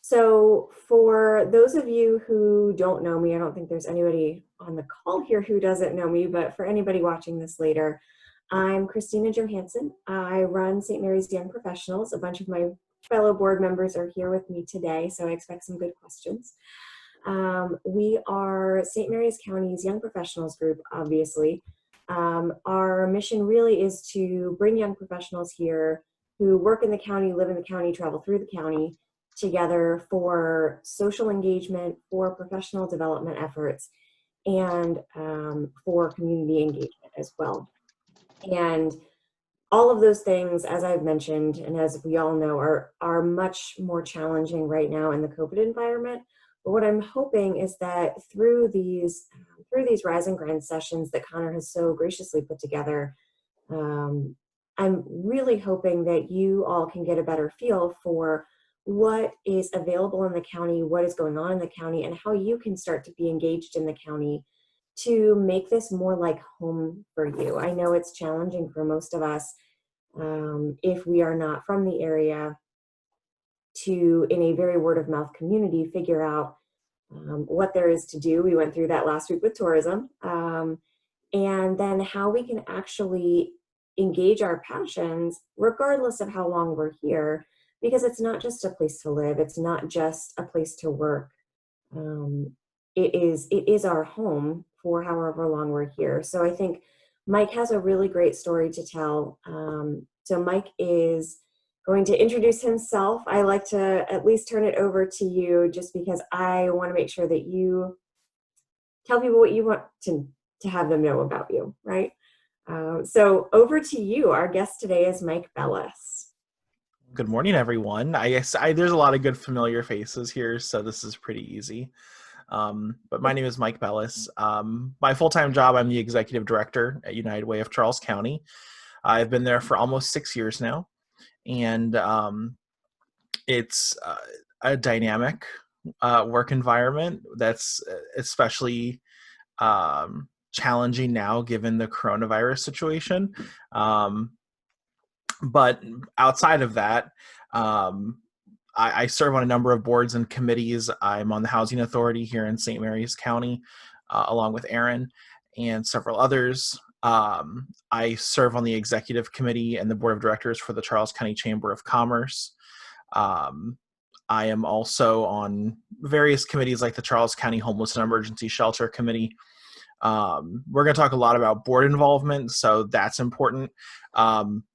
So for those of you who don't know me, I don't think there's anybody on the call here who doesn't know me, but for anybody watching this later, I'm Christina Johansson. I run St. Mary's Young Professionals. A bunch of my fellow board members are here with me today, so I expect some good questions. We are St. Mary's County's Young Professionals group, obviously. Our mission really is to bring young professionals here who work in the county, live in the county, travel through the county, together for social engagement, for professional development efforts, and for community engagement as well. And all of those things, as I've mentioned, and as we all know, are much more challenging right now in the COVID environment. But what I'm hoping is that through these Rise and Grind sessions that Connor has so graciously put together, I'm really hoping that you all can get a better feel for what is available in the county, what is going on in the county, and how you can start to be engaged in the county to make this more like home for you. I know it's challenging for most of us if we are not from the area to, in a very word of mouth community, figure out what there is to do. We went through that last week with tourism, and then how we can actually engage our passions regardless of how long we're here, because it's not just a place to live, it's not just a place to work. It is our home for however long we're here. So I think Mike has a really great story to tell. So Mike is going to introduce himself. I like to at least turn it over to you, just because I want to make sure that you tell people what you want to have them know about you, right? So over to you. Our guest today is Mike Bellis. Good morning, everyone. I guess there's a lot of good familiar faces here, so this is pretty easy. But my name is Mike Bellis. My full-time job, I'm the executive director at United Way of Charles County. I've been there for almost 6 years now, and it's a dynamic work environment that's especially challenging now given the coronavirus situation. But outside of that, I serve on a number of boards and committees. I'm on the Housing Authority here in St. Mary's County, along with Aaron and several others. I serve on the Executive Committee and the Board of Directors for the Charles County Chamber of Commerce. I am also on various committees like the Charles County Homeless and Emergency Shelter Committee. We're going to talk a lot about board involvement, so that's important.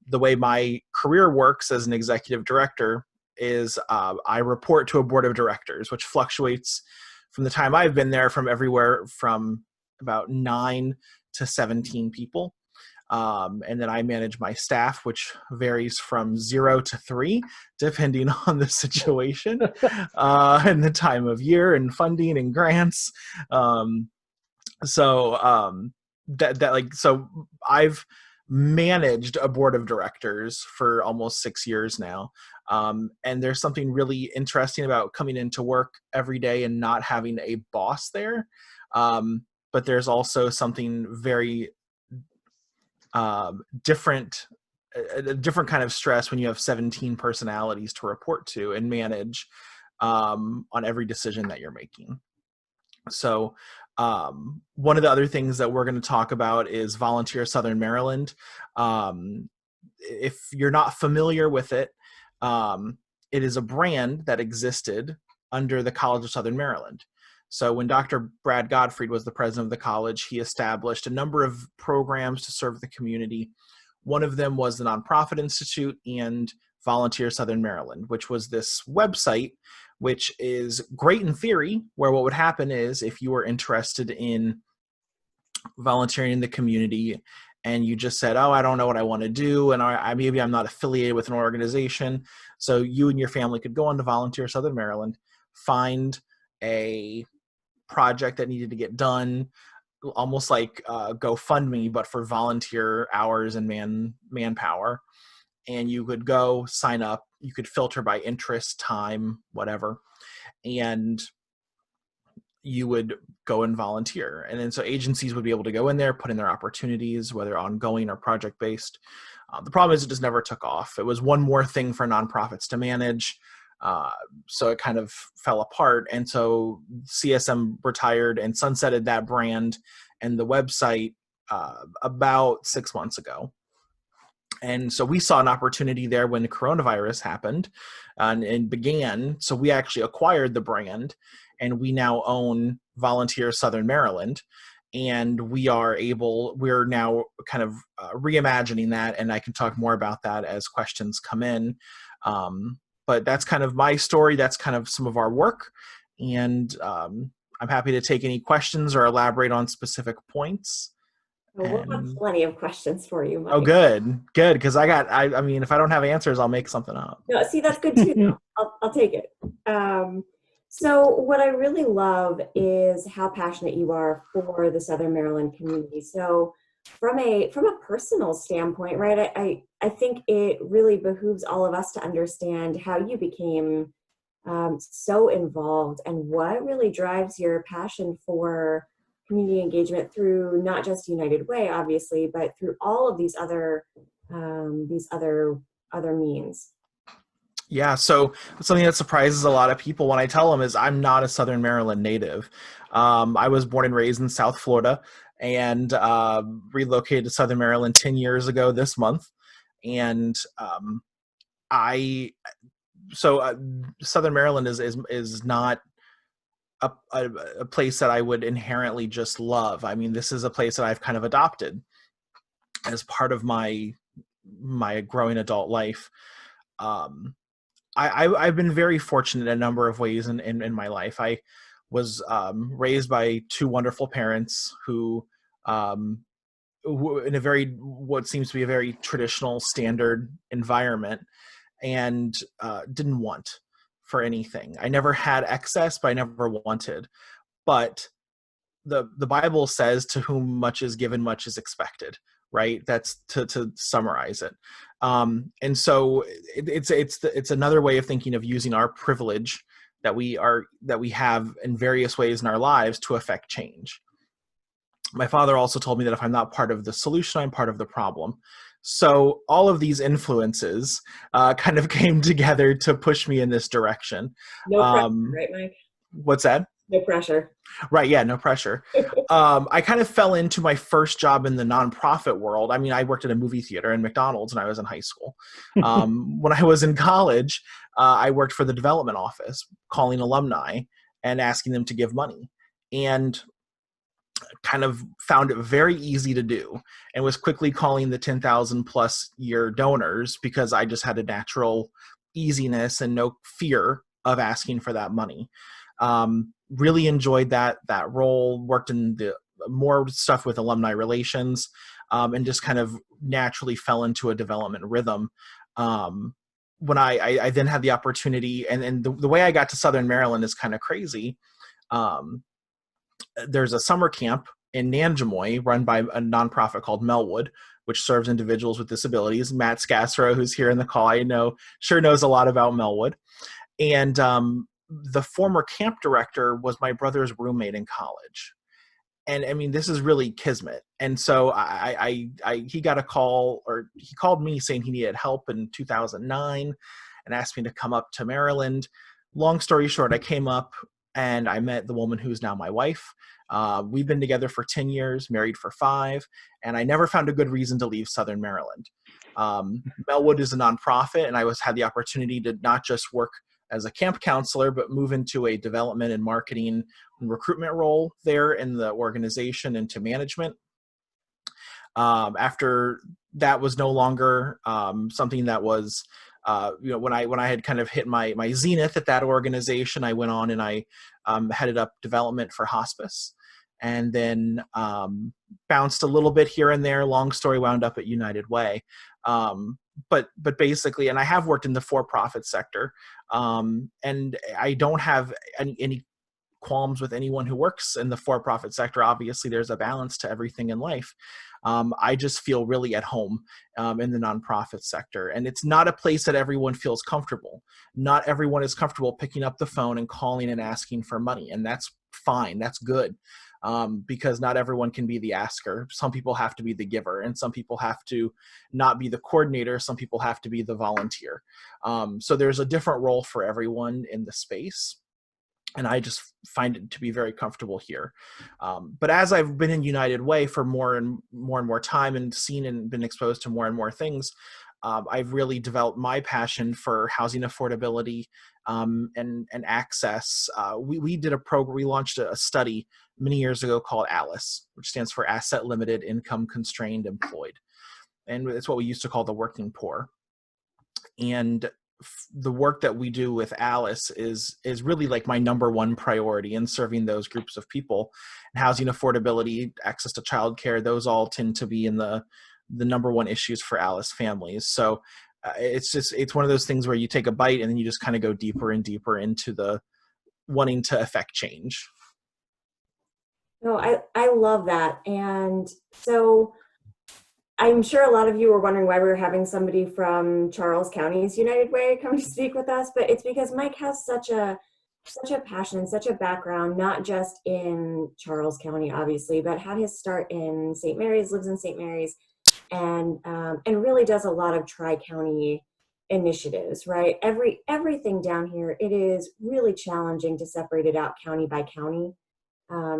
The way my career works as an executive director is I report to a board of directors, which fluctuates from the time I've been there from everywhere from about 9 to 17 people. And then I manage my staff, which varies from 0 to 3, depending on the situation and the time of year and funding and grants. So I've managed a board of directors for almost 6 years now. And there's something really interesting about coming into work every day and not having a boss there. But there's also something very different, a different kind of stress when you have 17 personalities to report to and manage on every decision that you're making. So one of the other things that we're going to talk about is Volunteer Southern Maryland. If you're not familiar with it, it is a brand that existed under the College of Southern Maryland. So when Dr. Brad Gottfried was the president of the college, he established a number of programs to serve the community. One of them was the Nonprofit Institute and Volunteer Southern Maryland, which was this website, which is great in theory, where what would happen is if you were interested in volunteering in the community and you just said, oh, I don't know what I want to do, and maybe I'm not affiliated with an organization. So you and your family could go on to Volunteer Southern Maryland, find a project that needed to get done, almost like GoFundMe, but for volunteer hours and manpower. And you could go sign up. You could filter by interest, time, whatever, and you would go and volunteer. And then so agencies would be able to go in there, put in their opportunities, whether ongoing or project-based. The problem is it just never took off. It was one more thing for nonprofits to manage. So it kind of fell apart. And so CSM retired and sunsetted that brand and the website about 6 months ago. And so we saw an opportunity there when the coronavirus happened and began. So we actually acquired the brand, and we now own Volunteer Southern Maryland. And we're now kind of reimagining that. And I can talk more about that as questions come in. But that's kind of my story. That's kind of some of our work. And I'm happy to take any questions or elaborate on specific points. Well, we'll have plenty of questions for you, Mike. Oh, good. Because I mean, if I don't have answers, I'll make something up. No, see, that's good too. Though. I'll take it. So what I really love is how passionate you are for the Southern Maryland community. So from a personal standpoint, right, I think it really behooves all of us to understand how you became so involved and what really drives your passion for community engagement through not just United Way, obviously, but through all of these other means. Yeah, so something that surprises a lot of people when I tell them is I'm not a Southern Maryland native. I was born and raised in South Florida and relocated to Southern Maryland 10 years ago this month. And Southern Maryland is not a place that I would inherently just love. I mean, this is a place that I've kind of adopted as part of my growing adult life. I've been very fortunate in a number of ways in my life. I was raised by two wonderful parents who in a what seems to be a very traditional standard environment, and didn't want for anything. I never had excess, but I never wanted. But the Bible says, to whom much is given, much is expected. Right? That's to summarize it. And so it's another way of thinking of using our privilege that we have in various ways in our lives to affect change. My father also told me that if I'm not part of the solution, I'm part of the problem. So all of these influences kind of came together to push me in this direction. No pressure, right, Mike? What's that? No pressure. Right. Yeah. No pressure. I kind of fell into my first job in the nonprofit world. I mean, I worked at a movie theater and McDonald's when I was in high school. When I was in college, I worked for the development office, calling alumni and asking them to give money, and kind of found it very easy to do, and was quickly calling the 10,000 plus year donors because I just had a natural easiness and no fear of asking for that money. Really enjoyed that role, worked in the more stuff with alumni relations, and just kind of naturally fell into a development rhythm. When I then had the opportunity, and the way I got to Southern Maryland is kind of crazy. There's a summer camp in Nanjemoy run by a nonprofit called Melwood, which serves individuals with disabilities. Matt Scassero, who's here in the call, I know, sure knows a lot about Melwood. And the former camp director was my brother's roommate in college. And I mean, this is really kismet. And so he got a call, or he called me saying he needed help in 2009 and asked me to come up to Maryland. Long story short, I came up and I met the woman who's now my wife. We've been together for 10 years, married for 5, and I never found a good reason to leave Southern Maryland. Melwood is a nonprofit, and I had the opportunity to not just work as a camp counselor, but move into a development and marketing and recruitment role there in the organization into management. After that was no longer something that was, when I had kind of hit my zenith at that organization, I went on and I headed up development for hospice, and then bounced a little bit here and there. Long story, wound up at United Way. But basically, and I have worked in the for-profit sector, and I don't have any qualms with anyone who works in the for-profit sector. Obviously, there's a balance to everything in life. I just feel really at home in the nonprofit sector. And it's not a place that everyone feels comfortable. Not everyone is comfortable picking up the phone and calling and asking for money. And that's fine. That's good. because not everyone can be the asker. Some people have to be the giver, and some people have to not be the coordinator. Some people have to be the volunteer. So there's a different role for everyone in the space. And I just find it to be very comfortable here. But as I've been in United Way for more and more time and seen and been exposed to more and more things, I've really developed my passion for housing affordability and access. We did a program, we launched a study many years ago called ALICE, which stands for Asset Limited Income Constrained Employed. And it's what we used to call the working poor. And the work that we do with Alice is really like my number one priority in serving those groups of people. And housing affordability, access to childcare, those all tend to be in the number one issues for Alice families. So it's one of those things where you take a bite and then you just kind of go deeper and deeper into the wanting to affect change. No, I love that. And so I'm sure a lot of you were wondering why we were having somebody from Charles County's United Way come to speak with us, but it's because Mike has such a passion and such a background, not just in Charles County, obviously, but had his start in St. Mary's, lives in St. Mary's, and really does a lot of tri-county initiatives, right? Everything down here, it is really challenging to separate it out county by county,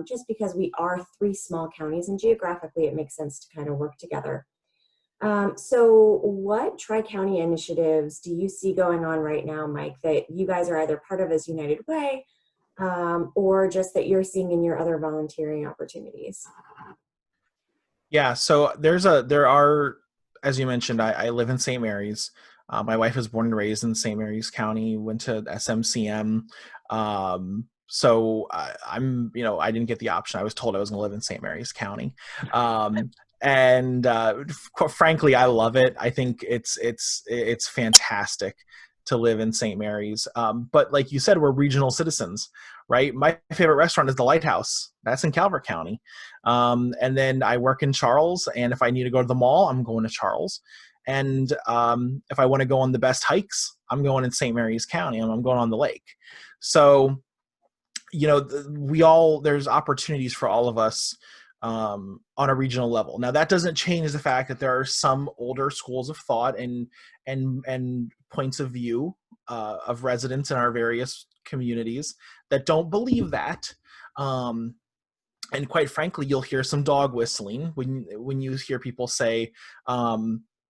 just because we are 3 small counties, and geographically it makes sense to kind of work together. So what tri-county initiatives do you see going on right now, Mike, that you guys are either part of as United Way, or just that you're seeing in your other volunteering opportunities? Yeah, so there are, as you mentioned, I live in St. Mary's. My wife was born and raised in St. Mary's County, went to SMCM. So I didn't get the option. I was told I was going to live in St. Mary's County. And frankly, I love it. I think it's fantastic to live in St. Mary's. But like you said, we're regional citizens, right? My favorite restaurant is the Lighthouse. That's in Calvert County. And then I work in Charles, and if I need to go to the mall, I'm going to Charles. And if I want to go on the best hikes, I'm going in St. Mary's County, and I'm going on the lake. So, there's opportunities for all of us on a regional level. Now, that doesn't change the fact that there are some older schools of thought and points of view of residents in our various communities that don't believe that. And quite frankly, you'll hear some dog whistling when you hear people say,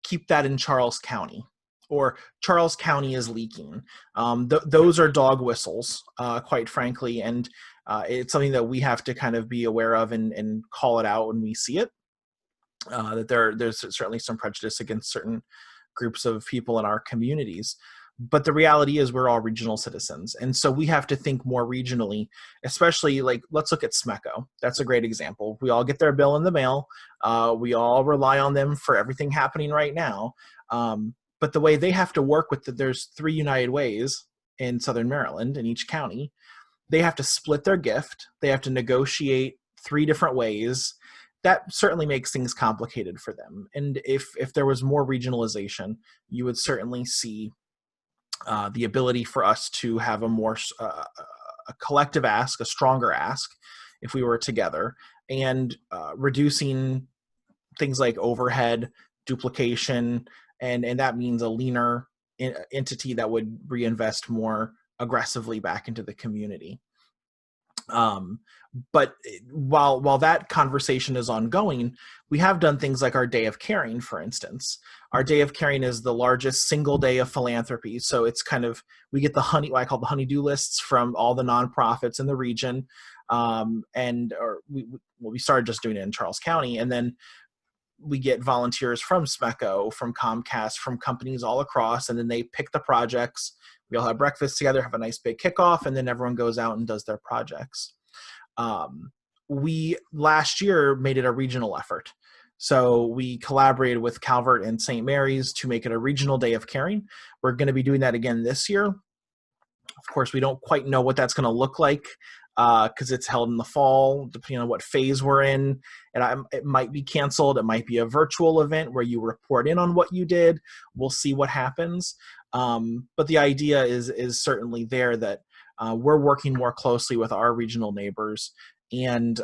keep that in Charles County, or Charles County is leaking. Those are dog whistles, quite frankly, and it's something that we have to kind of be aware of and call it out when we see it. That there's certainly some prejudice against certain groups of people in our communities. But the reality is we're all regional citizens. And so we have to think more regionally, especially like, let's look at SMYPO. That's a great example. We all get their bill in the mail. We all rely on them for everything happening right now. But the way they have to work with there's 3 United Ways in Southern Maryland in each county. They have to split their gift. They have to negotiate 3 different ways. That certainly makes things complicated for them. And if there was more regionalization, you would certainly see the ability for us to have a more a collective ask, a stronger ask, if we were together, and reducing things like overhead, duplication, and that means a leaner entity that would reinvest more aggressively back into the community. But while that conversation is ongoing, we have done things like our Day of Caring, for instance. Our Day of Caring is the largest single day of philanthropy. So it's kind of, we get what I call the honey-do lists from all the nonprofits in the region. We started just doing it in Charles County. And then we get volunteers from SMYPO, from Comcast, from companies all across, and then they pick the projects. We all have breakfast together, have a nice big kickoff, and then everyone goes out and does their projects. We last year made it a regional effort. So we collaborated with Calvert and St. Mary's to make it a regional Day of Caring. We're going to be doing that again this year. Of course, we don't quite know what that's going to look like because it's held in the fall, depending on what phase we're in. And it might be canceled. It might be a virtual event where you report in on what you did. We'll see what happens. But the idea is certainly there that we're working more closely with our regional neighbors And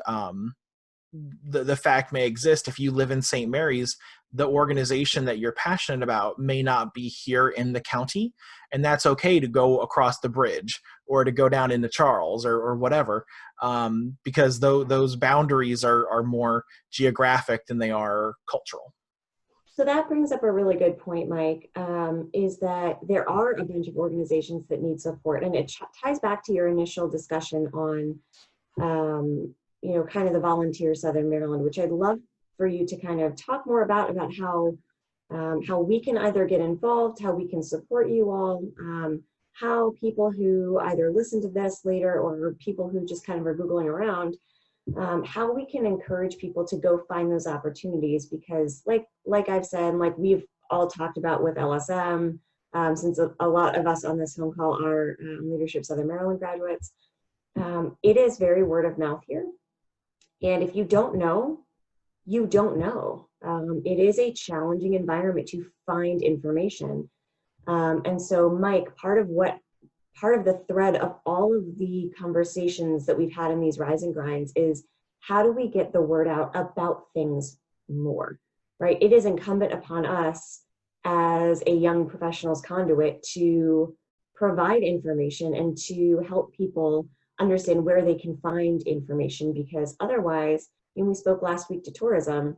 the fact may exist, if you live in St. Mary's, the organization that you're passionate about may not be here in the county, and that's okay to go across the bridge or to go down into Charles or whatever, because those boundaries are more geographic than they are cultural. So that brings up a really good point, Mike, is that there are a bunch of organizations that need support. And it ties back to your initial discussion on, kind of the Volunteer Southern Maryland, which I'd love for you to kind of talk more about how we can either get involved, how we can support you all, how people who either listen to this later or people who just kind of are Googling around, how we can encourage people to go find those opportunities, because like I've said, like we've all talked about with LSM, since a lot of us on this phone call are Leadership Southern Maryland graduates, it is very word of mouth here. And if you don't know, you don't know. It is a challenging environment to find information. And so, Mike, part of the thread of all of the conversations that we've had in these Rise and Grinds is, how do we get the word out about things more, right? It is incumbent upon us as a young professionals conduit to provide information and to help people understand where they can find information, because otherwise, when we spoke last week to tourism,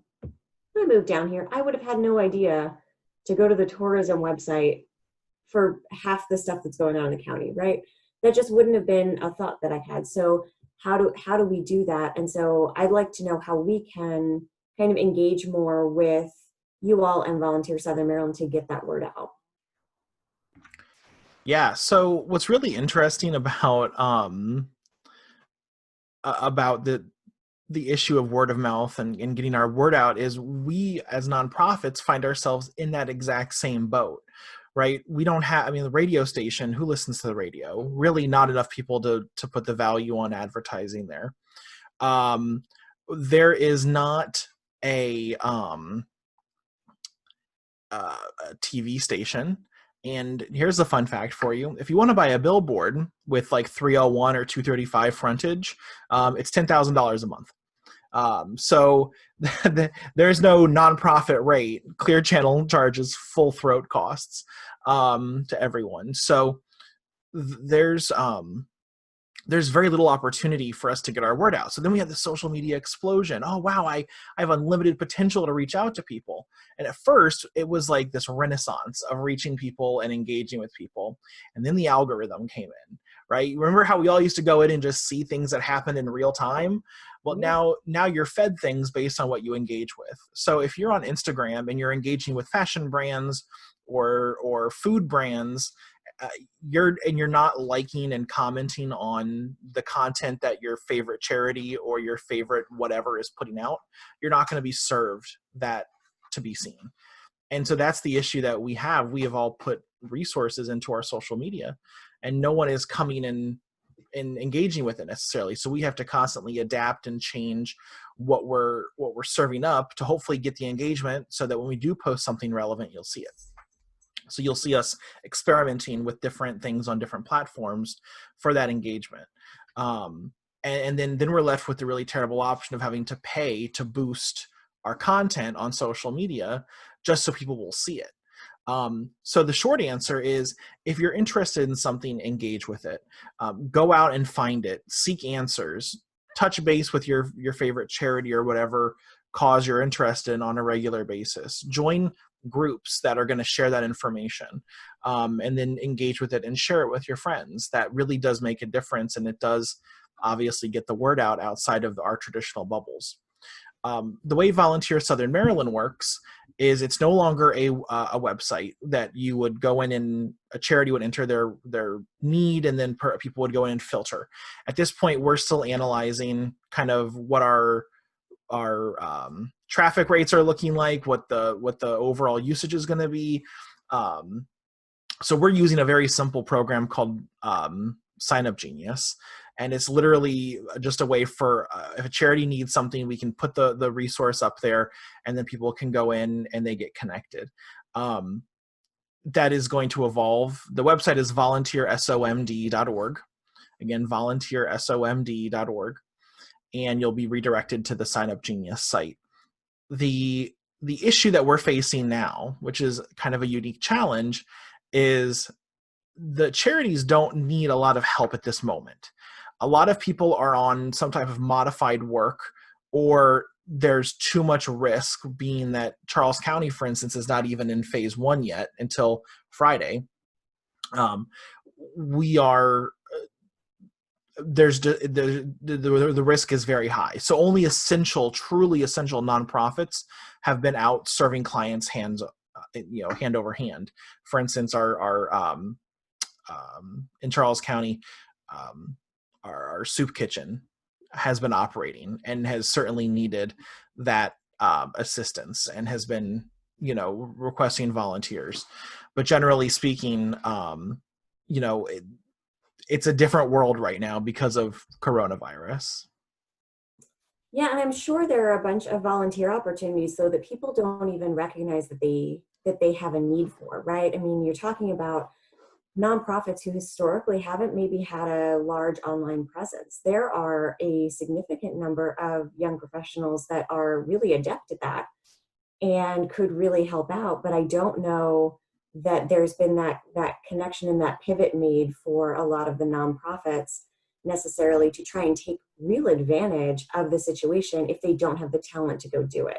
when I moved down here, I would have had no idea to go to the tourism website for half the stuff that's going on in the county, right? That just wouldn't have been a thought that I had. So how do we do that? And so I'd like to know how we can kind of engage more with you all and Volunteer Southern Maryland to get that word out. Yeah. So what's really interesting about the issue of word of mouth and getting our word out is, we as nonprofits find ourselves in that exact same boat, right? We don't have, I mean, the radio station, who listens to the radio? Really not enough people to put the value on advertising there. There is not a TV station. And here's the fun fact for you. If you want to buy a billboard with like 301 or 235 frontage, it's $10,000 a month. So there's no nonprofit rate. Clear Channel charges full throat costs to everyone. So there's very little opportunity for us to get our word out. So then we have the social media explosion. Oh, wow, I have unlimited potential to reach out to people. And at first, it was like this renaissance of reaching people and engaging with people. And then the algorithm came in, right? Remember how we all used to go in and just see things that happened in real time? Well, now you're fed things based on what you engage with. So if you're on Instagram and you're engaging with fashion brands or food brands, you're not liking and commenting on the content that your favorite charity or your favorite whatever is putting out, you're not going to be served that to be seen. And so that's the issue that we have. We have all put resources into our social media, and no one is coming in and engaging with it necessarily. So we have to constantly adapt and change what we're serving up to hopefully get the engagement, so that when we do post something relevant, you'll see it. So you'll see us experimenting with different things on different platforms for that engagement. And then we're left with the really terrible option of having to pay to boost our content on social media just so people will see it. So the short answer is, if you're interested in something, engage with it. Go out and find it. Seek answers. Touch base with your favorite charity or whatever cause you're interested in on a regular basis. Join groups that are going to share that information, and then engage with it and share it with your friends. That really does make a difference, and it does obviously get the word out outside of our traditional bubbles. The way Volunteer Southern Maryland works is, it's no longer a website that you would go in and a charity would enter their need, and then people would go in and filter. At this point, we're still analyzing kind of what our traffic rates are looking like, what the overall usage is going to be. So we're using a very simple program called Sign Up Genius, and it's literally just a way for if a charity needs something, we can put the resource up there, and then people can go in and they get connected. That is going to evolve. The website is volunteersomd.org. Again, volunteersomd.org. and you'll be redirected to the Sign Up Genius site. The issue that we're facing now, which is kind of a unique challenge, is the charities don't need a lot of help at this moment. A lot of people are on some type of modified work, or there's too much risk, being that Charles County, for instance, is not even in phase 1 yet until Friday. We are the risk is very high. So only truly essential nonprofits have been out serving clients hand over hand. For instance, our in Charles County, our soup kitchen has been operating and has certainly needed that assistance and has been, requesting volunteers. But generally speaking, it's a different world right now because of coronavirus. Yeah, and I'm sure there are a bunch of volunteer opportunities so that people don't even recognize that they have a need for, right? I mean, you're talking about nonprofits who historically haven't maybe had a large online presence. There are a significant number of young professionals that are really adept at that and could really help out, but I don't know that there's been that connection and that pivot made for a lot of the nonprofits necessarily to try and take real advantage of the situation if they don't have the talent to go do it.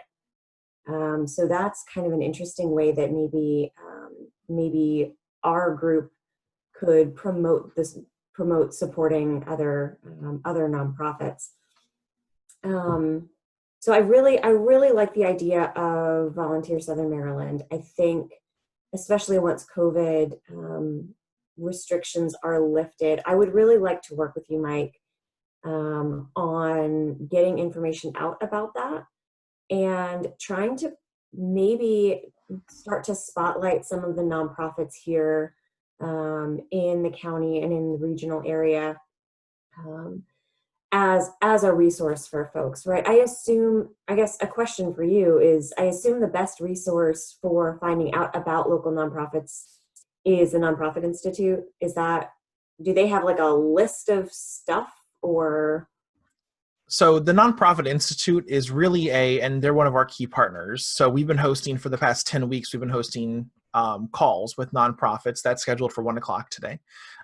So that's kind of an interesting way that maybe our group could promote supporting other nonprofits. So I really like the idea of Volunteer Southern Maryland. I think, especially once COVID restrictions are lifted, I would really like to work with you, Mike, on getting information out about that and trying to maybe start to spotlight some of the nonprofits here in the county and in the regional area as a resource for folks, right? I guess a question for you is, I assume the best resource for finding out about local nonprofits is the Nonprofit Institute. Do they have like a list of stuff, or? So the Nonprofit Institute is really and they're one of our key partners. So we've been hosting for the past 10 weeks, we've been hosting calls with nonprofits. That's scheduled for 1:00 today.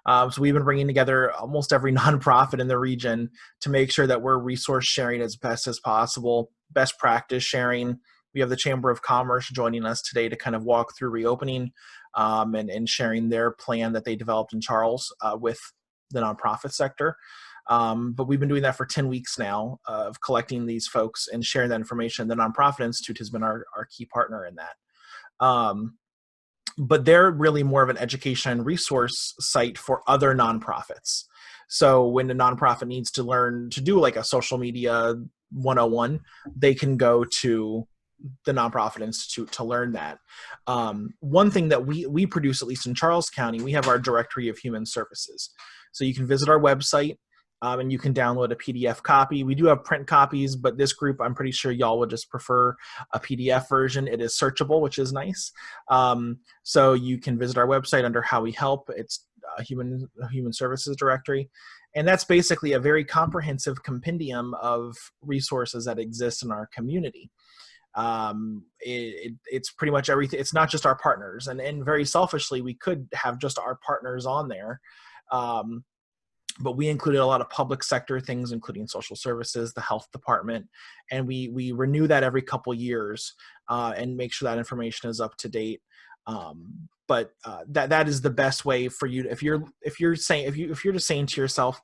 So we've been bringing together almost every nonprofit in the region to make sure that we're resource sharing as best as possible, best practice sharing. We have the Chamber of Commerce joining us today to kind of walk through reopening and sharing their plan that they developed in Charles with the nonprofit sector. But we've been doing that for 10 weeks now of collecting these folks and sharing that information. The Nonprofit Institute has been our key partner in that. But they're really more of an education and resource site for other nonprofits. So when a nonprofit needs to learn to do like a social media 101, they can go to the Nonprofit Institute to learn that. One thing that we produce, at least in Charles County, we have our directory of human services. So you can visit our website and you can download a PDF copy. We do have print copies, but this group, I'm pretty sure y'all would just prefer a PDF version. It is searchable, which is nice. So you can visit our website under How We Help. It's a human services directory. And that's basically a very comprehensive compendium of resources that exist in our community. It's pretty much everything. It's not just our partners. And very selfishly, we could have just our partners on there. But we included a lot of public sector things, including social services, the health department, and we renew that every couple years and make sure that information is up to date. But that is the best way for you if you're just saying to yourself,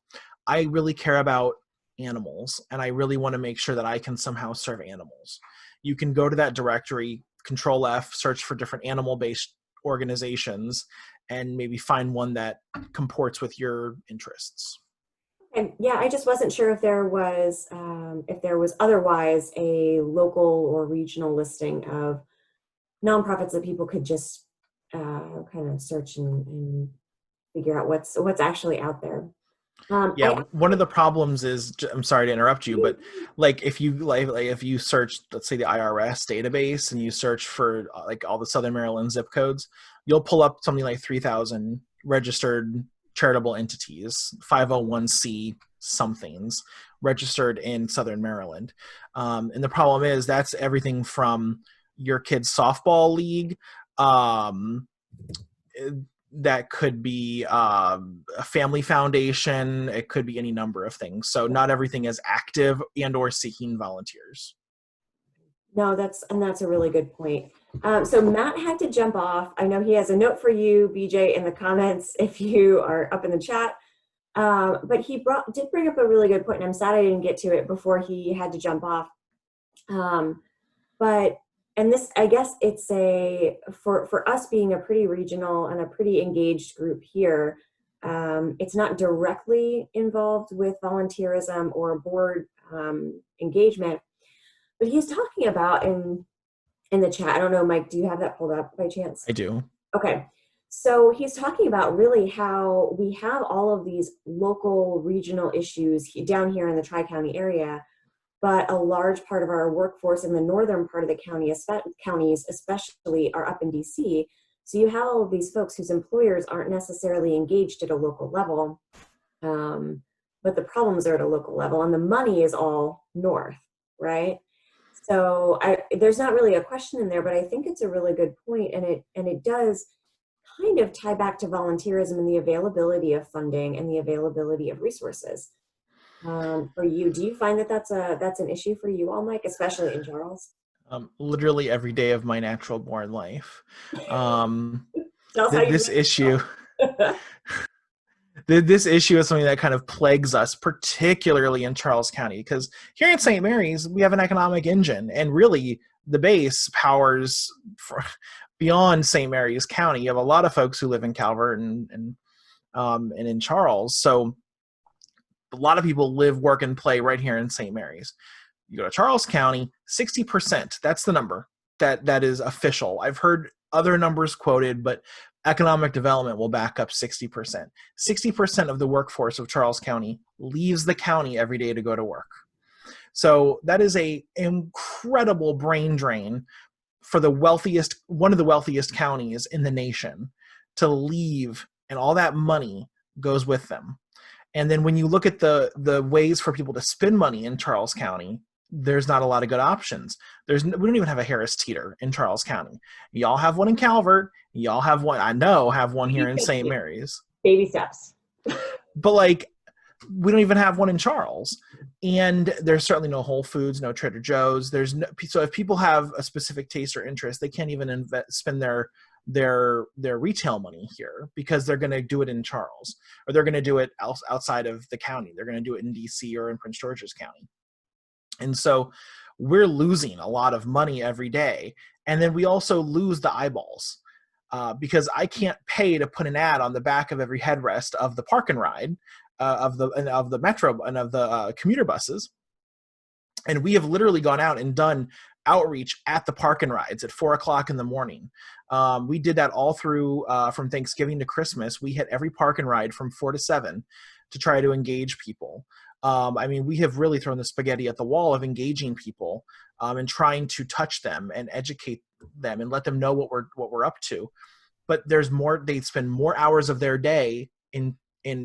I really care about animals and I really want to make sure that I can somehow serve animals. You can go to that directory, Control F, search for different animal-based organizations, and maybe find one that comports with your interests. And yeah, I just wasn't sure if there was otherwise a local or regional listing of nonprofits that people could just kind of search and figure out what's actually out there. One of the problems is, I'm sorry to interrupt you, but if you search, let's say, the IRS database and you search for like all the Southern Maryland zip codes, you'll pull up something like 3,000 registered charitable entities, 501c somethings, registered in Southern Maryland. And the problem is that's everything from your kid's softball league, that could be a family foundation. It could be any number of things. So not everything is active and or seeking volunteers. No, that's a really good point. So Matt had to jump off. I know he has a note for you, BJ, in the comments if you are up in the chat. But he did bring up a really good point, and I'm sad I didn't get to it before he had to jump off. And this, I guess it's for us being a pretty regional and a pretty engaged group here, it's not directly involved with volunteerism or board engagement, but he's talking about in the chat, I don't know, Mike, do you have that pulled up by chance? I do. Okay. So he's talking about really how we have all of these local regional issues down here in the Tri-County area, but a large part of our workforce in the northern part of the counties especially are up in DC. So you have all of these folks whose employers aren't necessarily engaged at a local level, but the problems are at a local level and the money is all north, right? So there's not really a question in there, but I think it's a really good point, and it does kind of tie back to volunteerism and the availability of funding and the availability of resources. For you, do you find that that's an issue for you all, Mike, especially in Charles? Literally every day of my natural born life. This issue. This issue is something that kind of plagues us, particularly in Charles County, because here in St. Mary's, we have an economic engine, and really the base powers beyond St. Mary's County. You have a lot of folks who live in Calvert and in Charles. So a lot of people live, work, and play right here in St. Mary's. You go to Charles County, 60%, that's the number that is official. I've heard other numbers quoted, but economic development will back up 60%. 60% of the workforce of Charles County leaves the county every day to go to work. So that is a incredible brain drain for one of the wealthiest counties in the nation to leave, and all that money goes with them. And then when you look at the ways for people to spend money in Charles County, there's not a lot of good options. We don't even have a Harris Teeter in Charles County. Y'all have one in Calvert. Y'all have one, I know, have one here in St. Mary's. Baby steps. But like, we don't even have one in Charles. And there's certainly no Whole Foods, no Trader Joe's. So if people have a specific taste or interest, they can't even spend their retail money here because they're going to do it in Charles, or they're going to do it outside of the county. They're going to do it in DC or in Prince George's County. And so we're losing a lot of money every day. And then we also lose the eyeballs because I can't pay to put an ad on the back of every headrest of the park and ride of the metro and of the commuter buses. And we have literally gone out and done outreach at the park and rides at 4:00 in the morning. We did that all through from Thanksgiving to Christmas. We hit every park and ride from 4 to 7 to try to engage people. I mean, we have really thrown the spaghetti at the wall of engaging people and trying to touch them and educate them and let them know what we're up to. But there's more. They spend more hours of their day in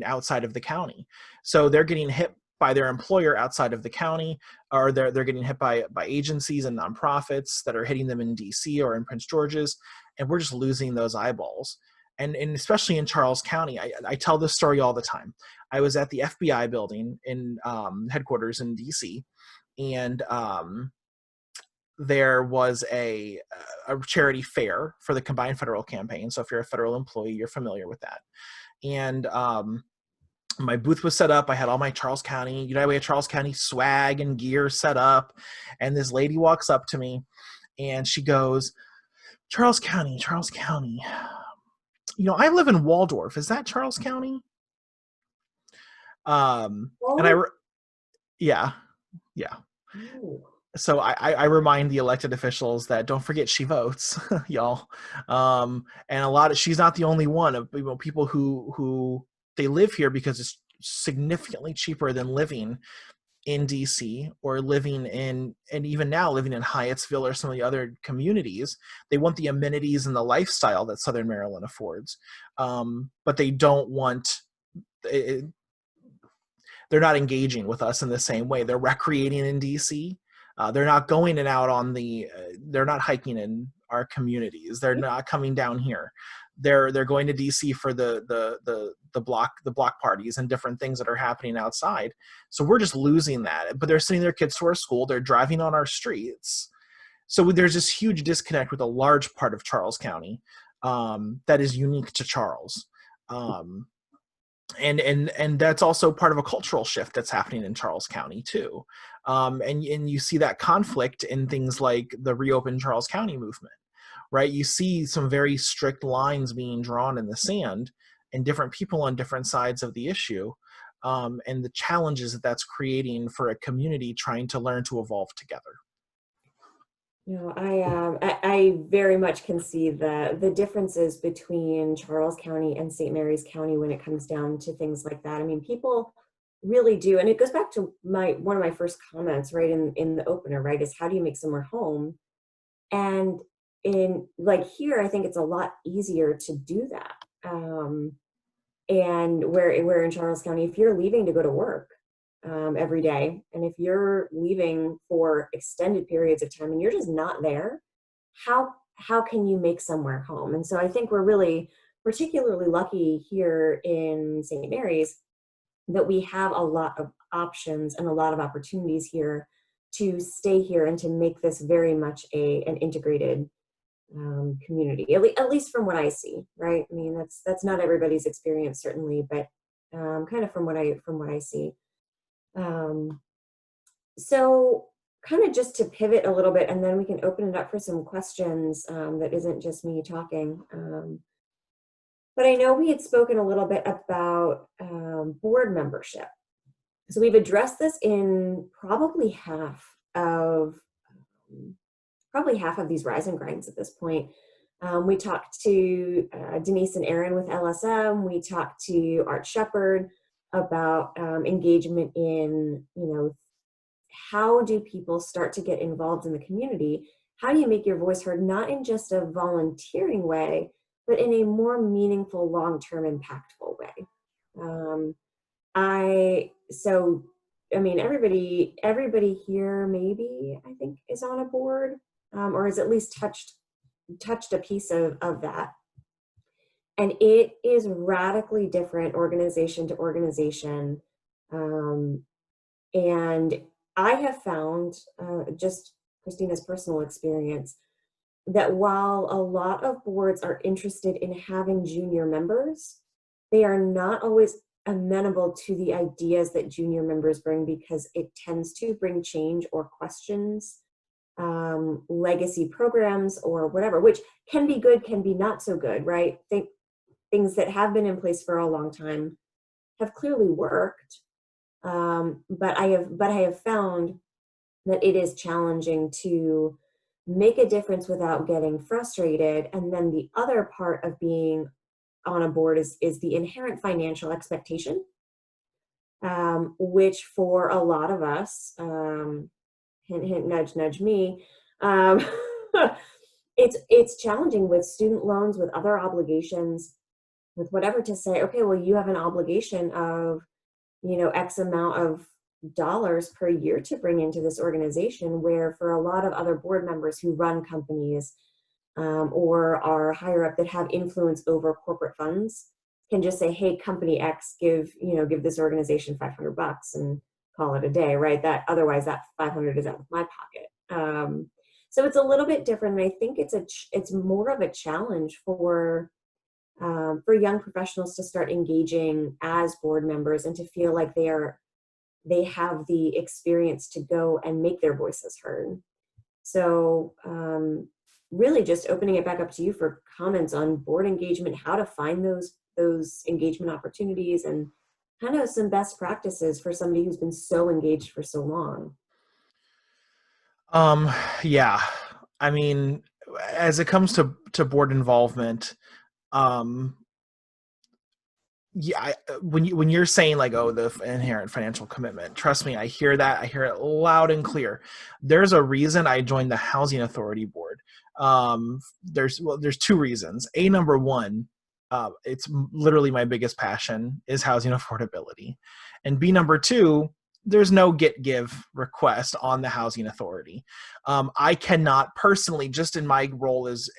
outside of the county, so they're getting hit by their employer outside of the county, or they're getting hit by agencies and nonprofits that are hitting them in DC or in Prince George's, and we're just losing those eyeballs. And especially in Charles County, I tell this story all the time. I was at the FBI building in headquarters in DC, and there was a charity fair for the Combined Federal Campaign. So if you're a federal employee, you're familiar with that. And my booth was set up. I had all my Charles County, United Way of Charles County swag and gear set up. And this lady walks up to me and she goes, Charles County. I live in Waldorf. Is that Charles County? Yeah. Ooh. So I remind the elected officials that don't forget she votes, y'all. And she's not the only one of people who they live here because it's significantly cheaper than living in DC or living in, and even now living in Hyattsville or some of the other communities. They want the amenities and the lifestyle that Southern Maryland affords. But they don't want they're not engaging with us in the same way. They're recreating in DC. They're not going and out on they're not hiking in our communities. They're not coming down here. They're going to DC for the block parties and different things that are happening outside. So we're just losing that. But they're sending their kids to our school. They're driving on our streets. So there's this huge disconnect with a large part of Charles County that is unique to Charles. And that's also part of a cultural shift that's happening in Charles County too. And you see that conflict in things like the Reopen Charles County movement, right? You see some very strict lines being drawn in the sand and different people on different sides of the issue, and the challenges that that's creating for a community trying to learn to evolve together. No, I very much can see the differences between Charles County and St. Mary's County when it comes down to things like that. I mean, people really do, and it goes back to one of my first comments, right, in the opener, right, is how do you make somewhere home? And in like here, I think it's a lot easier to do that. And where in Charles County, if you're leaving to go to work every day, and if you're leaving for extended periods of time and you're just not there, how can you make somewhere home? And so I think we're really particularly lucky here in St. Mary's that we have a lot of options and a lot of opportunities here to stay here and to make this very much an integrated community, at least from what I see, right? I mean, that's not everybody's experience, certainly, but kind of from what I see. So kind of just to pivot a little bit, and then we can open it up for some questions that isn't just me talking. But I know we had spoken a little bit about board membership. So we've addressed this in probably half of these Rise and Grinds at this point. We talked to Denise and Aaron with LSM. We talked to Art Shepard about engagement in, how do people start to get involved in the community? How do you make your voice heard, not in just a volunteering way, but in a more meaningful, long-term, impactful way? Everybody here maybe, I think, is on a board, or has at least touched a piece of that. And it is radically different organization to organization. And I have found, just Christina's personal experience, that while a lot of boards are interested in having junior members, they are not always amenable to the ideas that junior members bring, because it tends to bring change or questions, legacy programs or whatever, which can be good, can be not so good, right? Things that have been in place for a long time have clearly worked, but I have found that it is challenging to make a difference without getting frustrated. And then the other part of being on a board is the inherent financial expectation, which for a lot of us, hint, hint, nudge, nudge me, it's challenging with student loans, with other obligations, with whatever, to say, okay, well, you have an obligation of, X amount of dollars per year to bring into this organization, where for a lot of other board members who run companies or are higher up that have influence over corporate funds can just say, hey, company X, give this organization $500 and call it a day, right? That otherwise that 500 is out of my pocket. So it's a little bit different. And I think it's more of a challenge for young professionals to start engaging as board members and to feel like they have the experience to go and make their voices heard. So really just opening it back up to you for comments on board engagement, how to find those engagement opportunities, and kind of some best practices for somebody who's been so engaged for so long. Yeah, I mean, as it comes to board involvement, yeah, when you're saying like, oh, the inherent financial commitment, trust me, I hear that. I hear it loud and clear. There's a reason I joined the Housing Authority Board. There's two reasons. Number one, It's literally my biggest passion is housing affordability. And B number two, there's no get give request on the housing authority. I cannot personally, just in my role as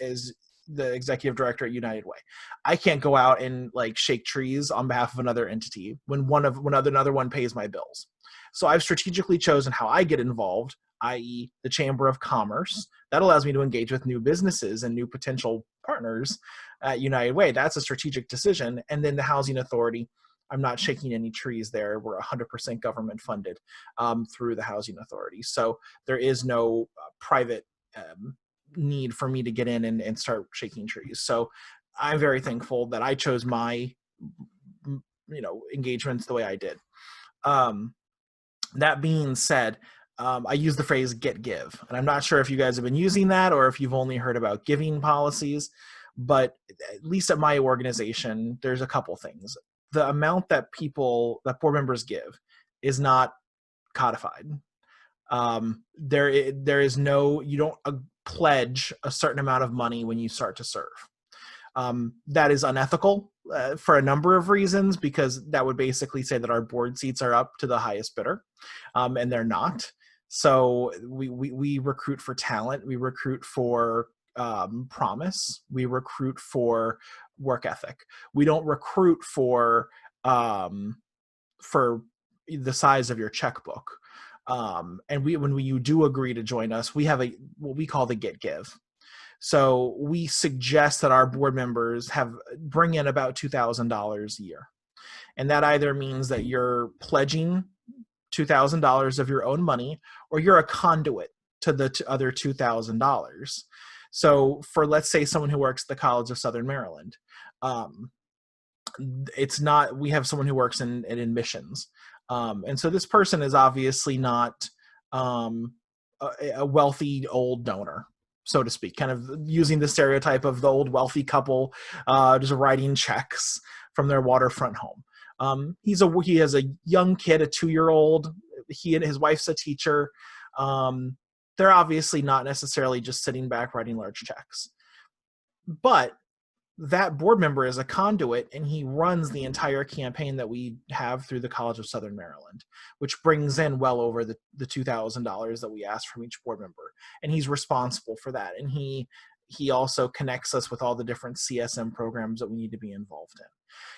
the executive director at United Way, I can't go out and like shake trees on behalf of another entity when another one pays my bills. So I've strategically chosen how I get involved, i.e. the Chamber of Commerce. That allows me to engage with new businesses and new potential partners at United Way. That's a strategic decision. And then the housing authority, I'm not shaking any trees there. We're 100% government funded through the housing authority. So there is no private need for me to get in and start shaking trees. So I'm very thankful that I chose my engagements the way I did. That being said, I use the phrase get give, and I'm not sure if you guys have been using that or if you've only heard about giving policies, but at least at my organization, there's a couple things. The amount that board members give is not codified. There is no, you don't pledge a certain amount of money when you start to serve. That is unethical for a number of reasons, because that would basically say that our board seats are up to the highest bidder, and they're not. So we recruit for talent, we recruit for promise, we recruit for work ethic. We don't recruit for the size of your checkbook. And when you do agree to join us, we have what we call the get give. So we suggest that our board members bring in about $2,000 a year. And that either means that you're pledging $2,000 of your own money, or you're a conduit to the other $2,000. So for, let's say, someone who works at the College of Southern Maryland, we have someone who works in admissions. And so this person is obviously not a wealthy old donor, so to speak, kind of using the stereotype of the old wealthy couple just writing checks from their waterfront home. He has a young kid, a 2-year-old. He and his wife's a teacher. They're obviously not necessarily just sitting back writing large checks. But that board member is a conduit, and he runs the entire campaign that we have through the College of Southern Maryland, which brings in well over the $2,000 that we ask from each board member. And he's responsible for that. And he also connects us with all the different CSM programs that we need to be involved in.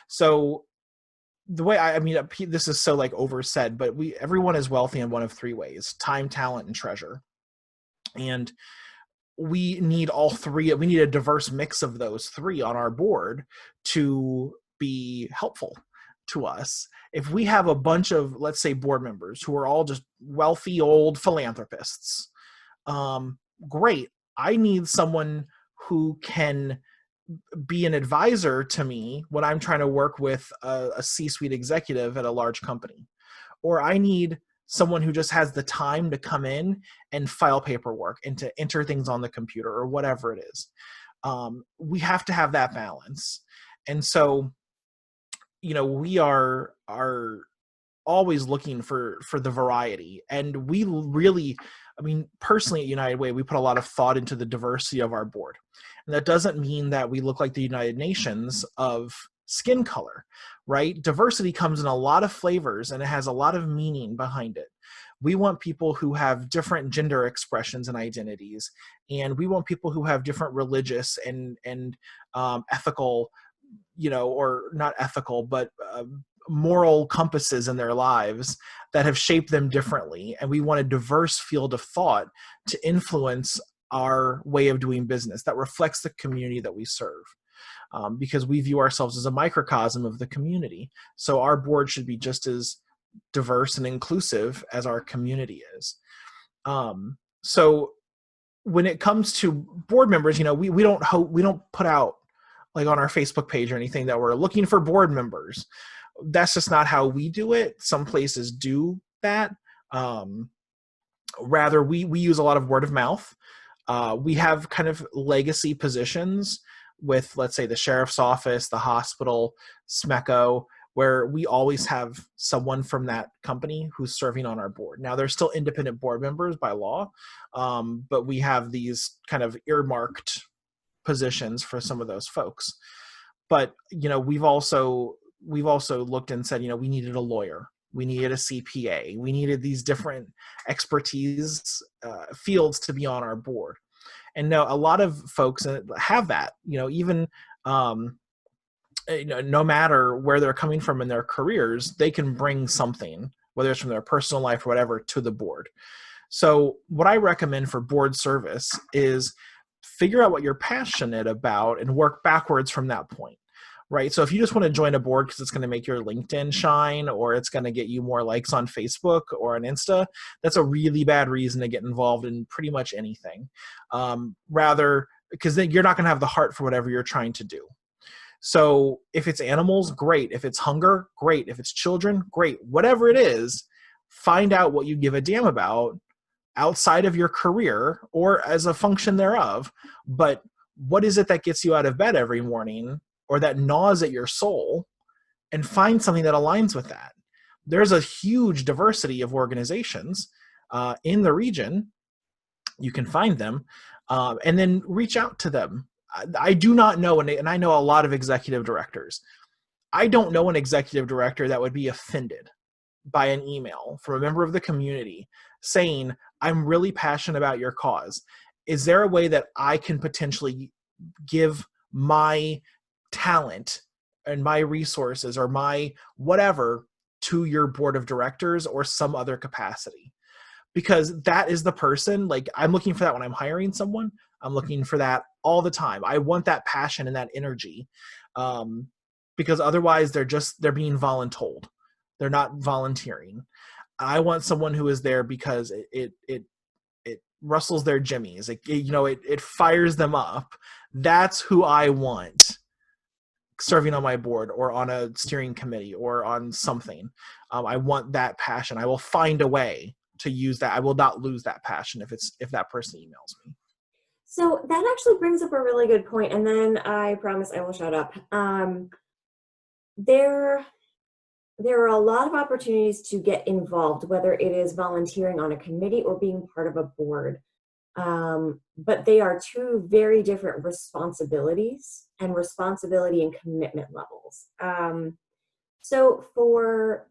So the way this is so like oversaid, but everyone is wealthy in one of three ways: time, talent, and treasure. And we need all three. We need a diverse mix of those three on our board to be helpful to us. If we have a bunch of, let's say, board members who are all just wealthy old philanthropists, great. I need someone who can be an advisor to me when I'm trying to work with a C-suite executive at a large company. Or I need someone who just has the time to come in and file paperwork and to enter things on the computer or whatever it is. We have to have that balance. And so, we are always looking for the variety. And we really, personally at United Way, we put a lot of thought into the diversity of our board. And that doesn't mean that we look like the United Nations of skin color, right? Diversity comes in a lot of flavors, and it has a lot of meaning behind it. We want people who have different gender expressions and identities, and we want people who have different religious and ethical, or not ethical, but moral compasses in their lives that have shaped them differently. And we want a diverse field of thought to influence our way of doing business that reflects the community that we serve. Because we view ourselves as a microcosm of the community. So our board should be just as diverse and inclusive as our community is. So when it comes to board members, we don't put out like on our Facebook page or anything that we're looking for board members. That's just not how we do it. Some places do that. Rather, we use a lot of word of mouth. We have kind of legacy positions with, let's say, the sheriff's office, the hospital, SMYP, where we always have someone from that company who's serving on our board. Now, they're still independent board members by law, but we have these kind of earmarked positions for some of those folks. But we've also looked and said, we needed a lawyer, we needed a CPA, we needed these different expertise fields to be on our board. And now a lot of folks have that, even no matter where they're coming from in their careers, they can bring something, whether it's from their personal life or whatever, to the board. So what I recommend for board service is figure out what you're passionate about and work backwards from that point, right? So if you just want to join a board because it's going to make your LinkedIn shine, or it's going to get you more likes on Facebook or on Insta, that's a really bad reason to get involved in pretty much anything. Rather, because then you're not going to have the heart for whatever you're trying to do. So if it's animals, great. If it's hunger, great. If it's children, great. Whatever it is, find out what you give a damn about outside of your career or as a function thereof. But what is it that gets you out of bed every morning or that gnaws at your soul, and find something that aligns with that. There's a huge diversity of organizations in the region. You can find them and then reach out to them. I do not know, and I know a lot of executive directors. I don't know an executive director that would be offended by an email from a member of the community saying, I'm really passionate about your cause. Is there a way that I can potentially give my talent and my resources or my whatever to your board of directors or some other capacity? Because that is the person, like, I'm looking for that when I'm hiring someone. I'm looking for that all the time. I want that passion and that energy, because otherwise they're being voluntold. They're not volunteering. I want someone who is there because it rustles their jimmies. It fires them up. That's who I want serving on my board or on a steering committee or on something. I want that passion. I will find a way to use that. I will not lose that passion if that person emails me. So that actually brings up a really good point, and then I promise I will shut up. There are a lot of opportunities to get involved, whether it is volunteering on a committee or being part of a board. But they are two very different responsibilities and commitment levels. So for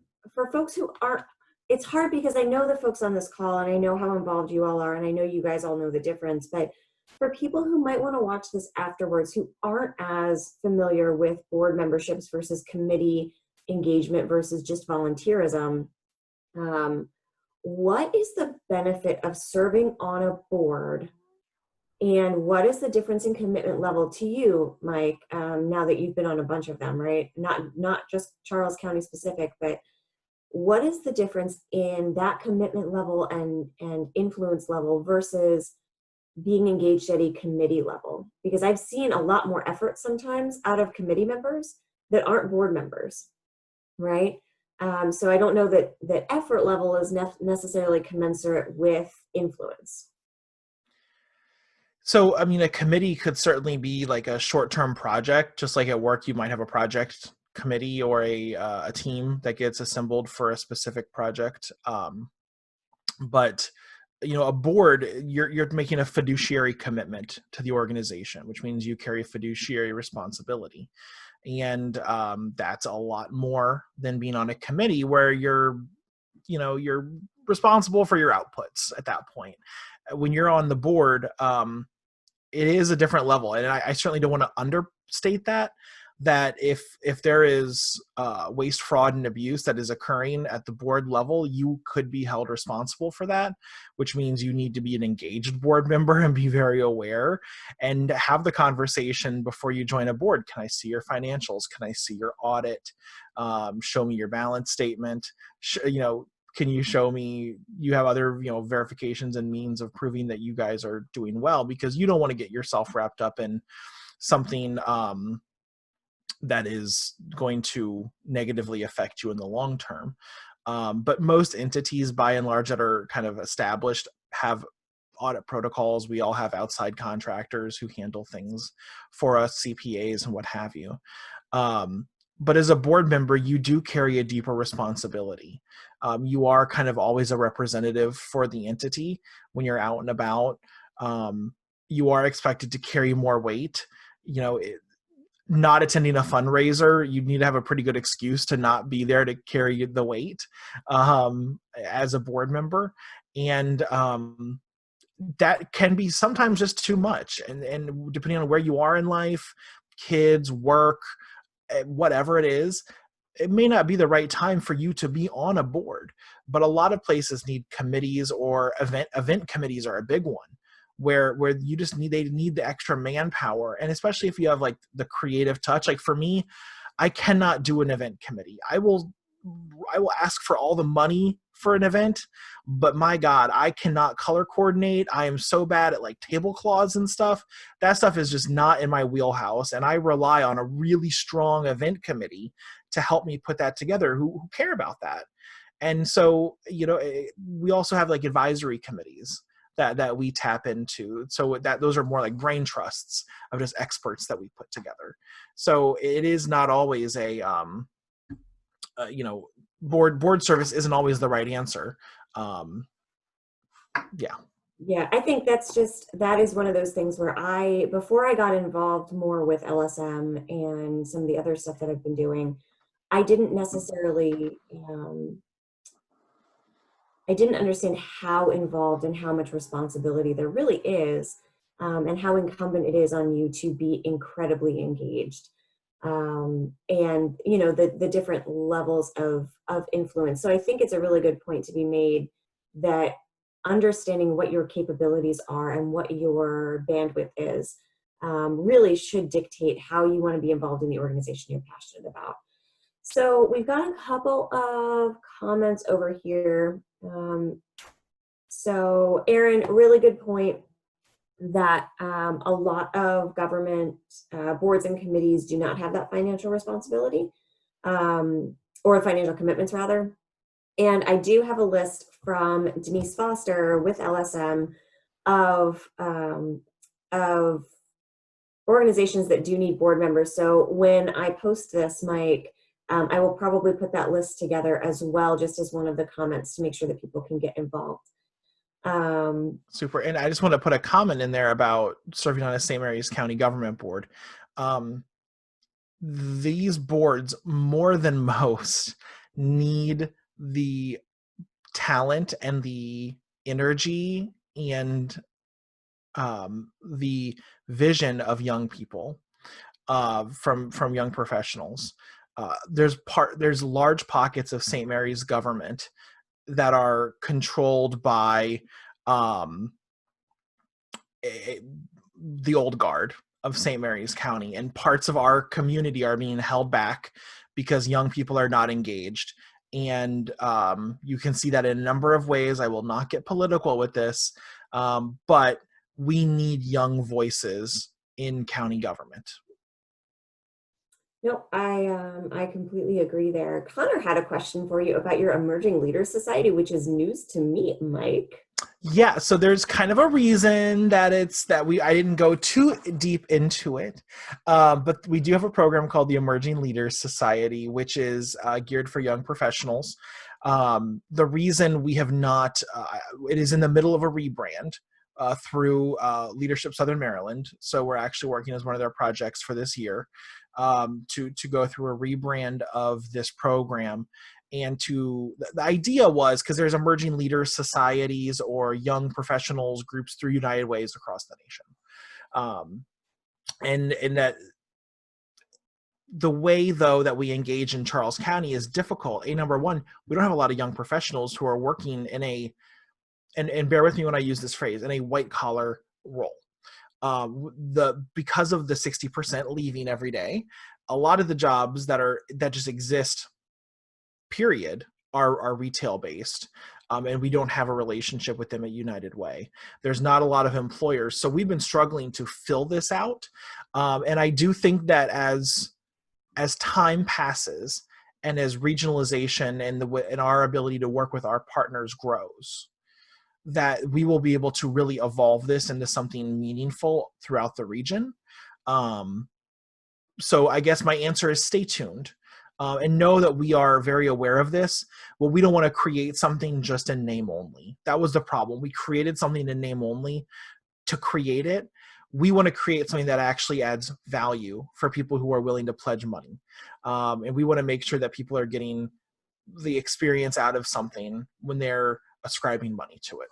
folks who aren't, it's hard because I know the folks on this call and I know how involved you all are and I know you guys all know the difference, but for people who might want to watch this afterwards who aren't as familiar with board memberships versus committee engagement versus just volunteerism, what is the benefit of serving on a board, and what is the difference in commitment level to you, Mike, now that you've been on a bunch of them, right? Not just Charles County specific, but what is the difference in that commitment level and influence level versus being engaged at a committee level? Because I've seen a lot more effort sometimes out of committee members that aren't board members, right? So I don't know that effort level is necessarily commensurate with influence. So, I mean, a committee could certainly be like a short-term project, just like at work, you might have a project committee or a team that gets assembled for a specific project. But a board, you're making a fiduciary commitment to the organization, which means you carry fiduciary responsibility. And that's a lot more than being on a committee where you're responsible for your outputs at that point. When you're on the board, it is a different level. And I certainly don't want to understate that if there is waste, fraud, and abuse that is occurring at the board level, you could be held responsible for that, which means you need to be an engaged board member and be very aware and have the conversation before you join a board. Can I see your financials? Can I see your audit? Show me your balance statement. Can you show me you have other verifications and means of proving that you guys are doing well? Because you don't want to get yourself wrapped up in something that is going to negatively affect you in the long term. But most entities, by and large, that are kind of established have audit protocols. We all have outside contractors who handle things for us, CPAs and what have you. But as a board member, you do carry a deeper responsibility. You are kind of always a representative for the entity when you're out and about. You are expected to carry more weight. not attending a fundraiser, you need to have a pretty good excuse to not be there to carry the weight as a board member. And that can be sometimes just too much. And depending on where you are in life, kids, work, whatever it is, it may not be the right time for you to be on a board. But a lot of places need committees, or event committees are a big one, where you just they need the extra manpower. And especially if you have like the creative touch, like for me, I cannot do an event committee. I will ask for all the money for an event, but my God, I cannot color coordinate. I am so bad at like tablecloths and stuff. That stuff is just not in my wheelhouse. And I rely on a really strong event committee to help me put that together, who care about that. And so, we also have like advisory committees that we tap into. So those are more like brain trusts of just experts that we put together. So it is not always a, board service isn't always the right answer. Yeah, I think that is one of those things where before I got involved more with LSM and some of the other stuff that I've been doing, I didn't necessarily, I didn't understand how involved and how much responsibility there really is, and how incumbent it is on you to be incredibly engaged. And the different levels of influence. So I think it's a really good point to be made that understanding what your capabilities are and what your bandwidth is really should dictate how you want to be involved in the organization you're passionate about. So we've got a couple of comments over here. So Aaron, really good point that a lot of government boards and committees do not have that financial responsibility, or financial commitments rather. And I do have a list from Denise Foster with LSM of organizations that do need board members. So when I post this, Mike, I will probably put that list together as well, just as one of the comments to make sure that people can get involved. Super. And I just want to put a comment in there about serving on a St. Mary's County government board. These boards, more than most, need the talent and the energy and the vision of young people, from young professionals. There's large pockets of St. Mary's government that are controlled by the old guard of St. Mary's County, and parts of our community are being held back because young people are not engaged. And you can see that in a number of ways. I will not get political with this, but we need young voices in county government. No, I completely agree there. Connor had a question for you about your Emerging Leaders Society, which is news to me, Mike. Yeah, so there's kind of a reason that I didn't go too deep into it, but we do have a program called the Emerging Leaders Society, which is geared for young professionals. The reason we have not, it is in the middle of a rebrand through Leadership Southern Maryland. So we're actually working as one of their projects for this year to go through a rebrand of this program. And the idea was, because there's emerging leaders societies or young professionals groups through United Ways across the nation. And that the way, though, that we engage in Charles County is difficult. Number one, we don't have a lot of young professionals who are working in and bear with me when I use this phrase, in a white collar role. Because of the 60% leaving every day, a lot of the jobs that just exist, period, are retail based, and we don't have a relationship with them at United Way. There's not a lot of employers, so we've been struggling to fill this out. And I do think that as time passes and as regionalization and our ability to work with our partners grows, that we will be able to really evolve this into something meaningful throughout the region. So I guess my answer is stay tuned. And know that we are very aware of this. Well, we don't want to create something just in name only. That was the problem. We created something in name only to create it, we want to create something that actually adds value for people who are willing to pledge money. And we want to make sure that people are getting the experience out of something when they're ascribing money to it.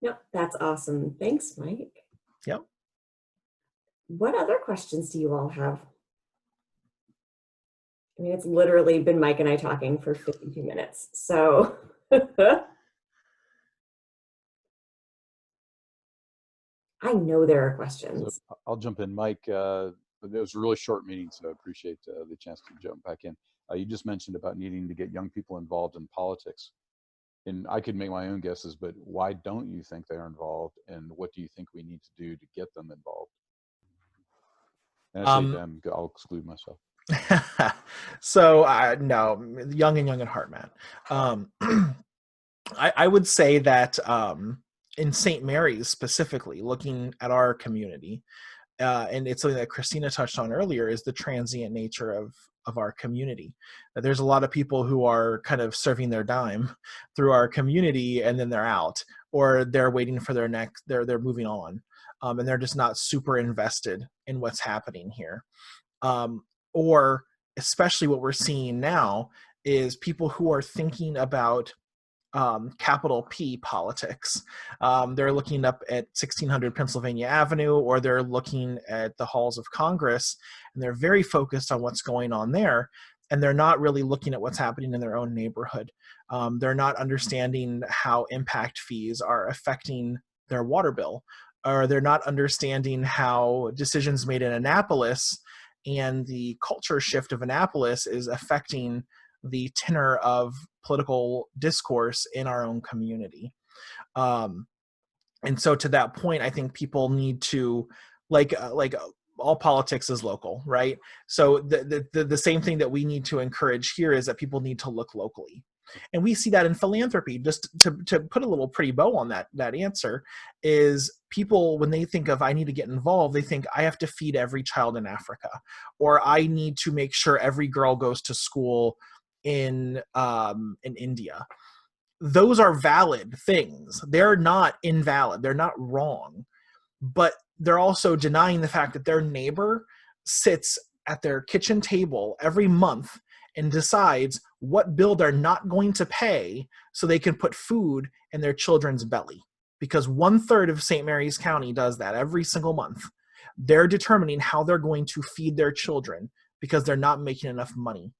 Yep, that's awesome. Thanks, Mike. Yep. What other questions do you all have? I mean, it's literally been Mike and I talking for 52 minutes. So I know there are So questions. I'll jump in, Mike. It was a really short meeting, so I appreciate the chance to jump back in. You just mentioned about needing to get young people involved in politics. And I could make my own guesses, but why don't you think they're involved? And what do you think we need to do to get them involved? And I say them, I'll exclude myself. So no, young and heart, Matt. I would say that in St. Mary's specifically, looking at our community, and it's something that Christina touched on earlier, is the transient nature of our community. There's a lot of people who are kind of serving their dime through our community, and then they're out, or they're waiting for their next. They're moving on, and they're just not super invested in what's happening here. Or especially what we're seeing now is people who are thinking about capital P politics. They're looking up at 1600 Pennsylvania Avenue, or they're looking at the halls of Congress, and they're very focused on what's going on there. And they're not really looking at what's happening in their own neighborhood. They're not understanding how impact fees are affecting their water bill, or they're not understanding how decisions made in Annapolis and the culture shift of Annapolis is affecting the tenor of political discourse in our own community. And so to that point, I think people need to, like all politics is local, right? So the same thing that we need to encourage here is that people need to look locally. And we see that in philanthropy. Just to put a little pretty bow on that answer, is people, when they think of I need to get involved, they think I have to feed every child in Africa, or I need to make sure every girl goes to school in India. Those are valid things. They're not invalid. They're not wrong. But they're also denying the fact that their neighbor sits at their kitchen table every month and decides what bill they're not going to pay so they can put food in their children's belly. Because 1/3 of St. Mary's County does that every single month. They're determining how they're going to feed their children because they're not making enough money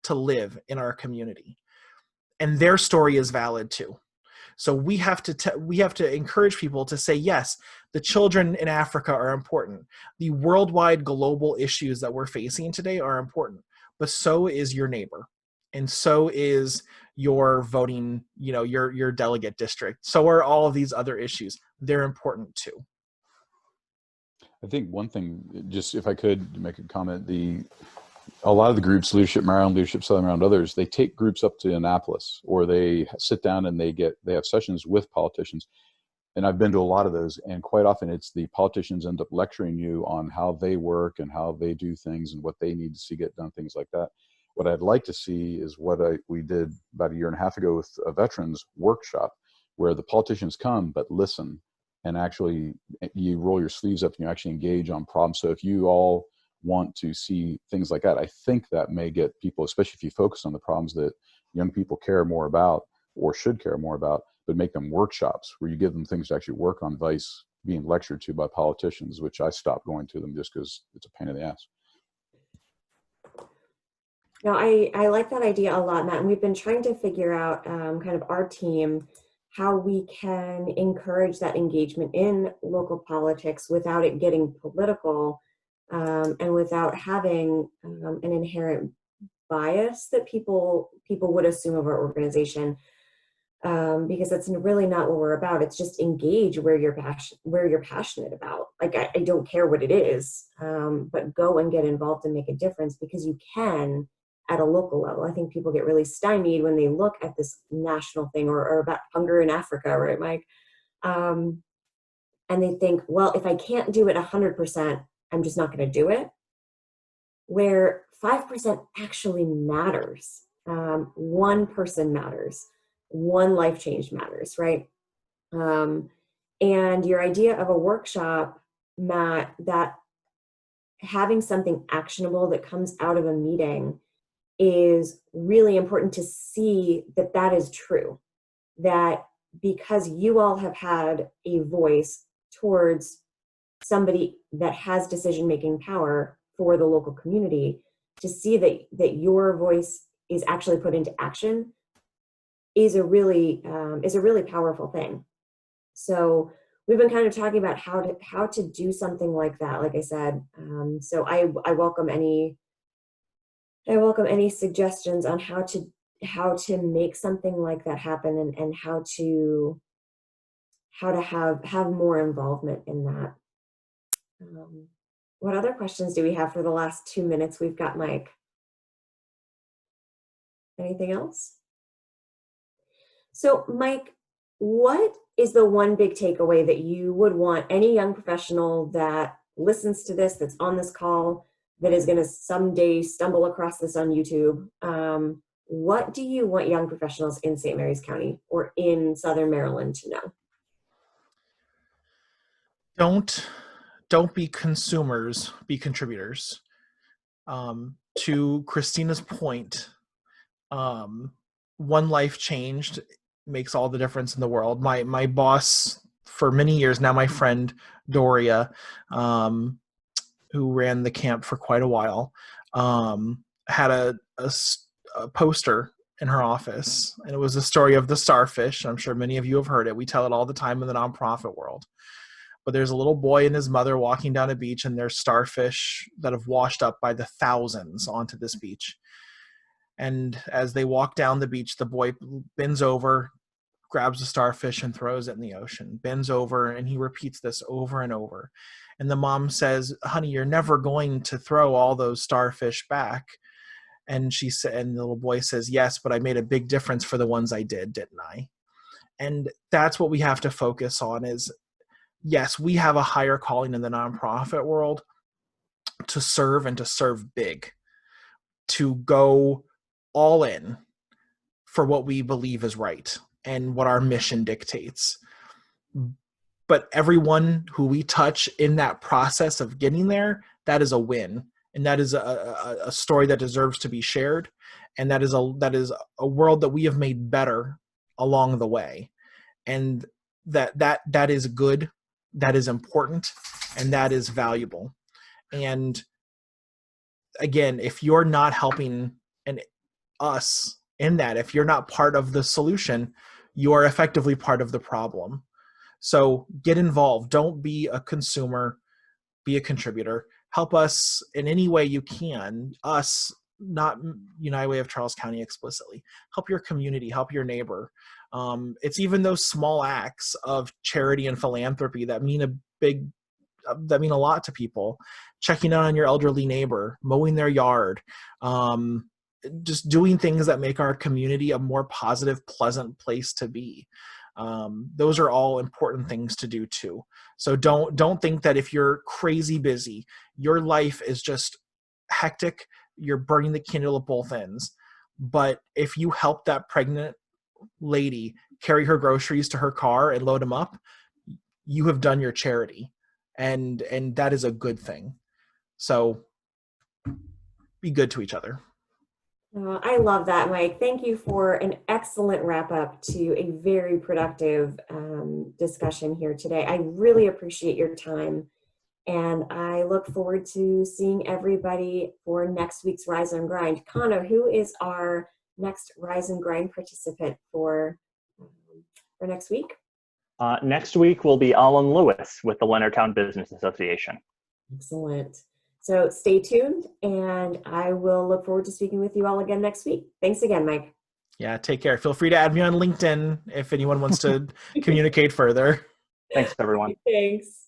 to live in our community. And their story is valid too. So we have to encourage people to say, yes, the children in Africa are important. The worldwide global issues that we're facing today are important, but so is your neighbor. And so is your voting, your delegate district. So are all of these other issues. They're important too. I think one thing, just if I could make a comment, a lot of the groups, Leadership Maryland, Leadership Southern Maryland, others, they take groups up to Annapolis, or they sit down and they have sessions with politicians. And I've been to a lot of those, and quite often it's the politicians end up lecturing you on how they work and how they do things and what they need to see get done, things like that. What I'd like to see is what we did about a year and a half ago with a veterans workshop, where the politicians come but listen, and actually you roll your sleeves up and you actually engage on problems. So if you all want to see things like that, I think that may get people, especially if you focus on the problems that young people care more about or should care more about, but make them workshops where you give them things to actually work on, vice being lectured to by politicians, which I stopped going to them just because it's a pain in the ass. No, I like that idea a lot, Matt. And we've been trying to figure out kind of our team, how we can encourage that engagement in local politics without it getting political, and without having an inherent bias that people would assume of our organization, because that's really not what we're about. It's just engage where you're passionate about. Like I don't care what it is, but go and get involved and make a difference, because you can at a local level. I think people get really stymied when they look at this national thing or about hunger in Africa, right, Mike? And they think, well, if I can't do it 100%, I'm just not going to do it. Where 5% actually matters. One person matters. One life change matters, right? And your idea of a workshop, Matt, that having something actionable that comes out of a meeting is really important to see that that is true. That because you all have had a voice towards somebody that has decision-making power for the local community, to see that your voice is actually put into action is a really powerful thing. So we've been kind of talking about how to do something like that, like I said. So I welcome any suggestions on how to make something like that happen, and how to have more involvement in that. What other questions do we have for the last 2 minutes we've got, Mike? Anything else? So Mike, what is the one big takeaway that you would want any young professional that listens to this, that's on this call, that is going to someday stumble across this on YouTube? What do you want young professionals in St. Mary's County or in Southern Maryland to know? Don't be consumers, be contributors. To Christina's point, one life changed makes all the difference in the world. My boss for many years now, my friend Doria, who ran the camp for quite a while, had a poster in her office, and it was the story of the starfish. I'm sure many of you have heard it. We tell it all the time in the nonprofit world. But there's a little boy and his mother walking down a beach, and there's starfish that have washed up by the thousands onto this beach. And as they walk down the beach, the boy bends over, grabs a starfish and throws it in the ocean, bends over, and he repeats this over and over. And the mom says, "Honey, you're never going to throw all those starfish back." And she said, and the little boy says, "Yes, but I made a big difference for the ones I did, didn't I?" And that's what we have to focus on is, yes, we have a higher calling in the nonprofit world to serve, and to serve big, to go all in for what we believe is right and what our mission dictates. But everyone who we touch in that process of getting there, that is a win. And that is a story that deserves to be shared. And that is a world that we have made better along the way. And that is good, that is important, and that is valuable. And again, if you're not helping us in that, if you're not part of the solution, you are effectively part of the problem. So get involved. Don't be a consumer, be a contributor. Help us in any way you can. Us, not United Way of Charles County explicitly. Help your community, help your neighbor. It's even those small acts of charity and philanthropy that mean a lot to people. Checking on your elderly neighbor, mowing their yard, just doing things that make our community a more positive, pleasant place to be. Those are all important things to do too. So don't think that if you're crazy busy, your life is just hectic, you're burning the candle at both ends. But if you help that pregnant lady carry her groceries to her car and load them up, you have done your charity, and that is a good thing. So be good to each other. I love that, Mike. Thank you for an excellent wrap up to a very productive discussion here today. I really appreciate your time, and I look forward to seeing everybody for next week's Rise and Grind. Connor, who is our next Rise and Grind participant for next week? Next week will be Alan Lewis with the Leonardtown Business Association. Excellent. So stay tuned, and I will look forward to speaking with you all again next week. Thanks again, Mike. Yeah, take care. Feel free to add me on LinkedIn if anyone wants to communicate further. Thanks, everyone. Thanks.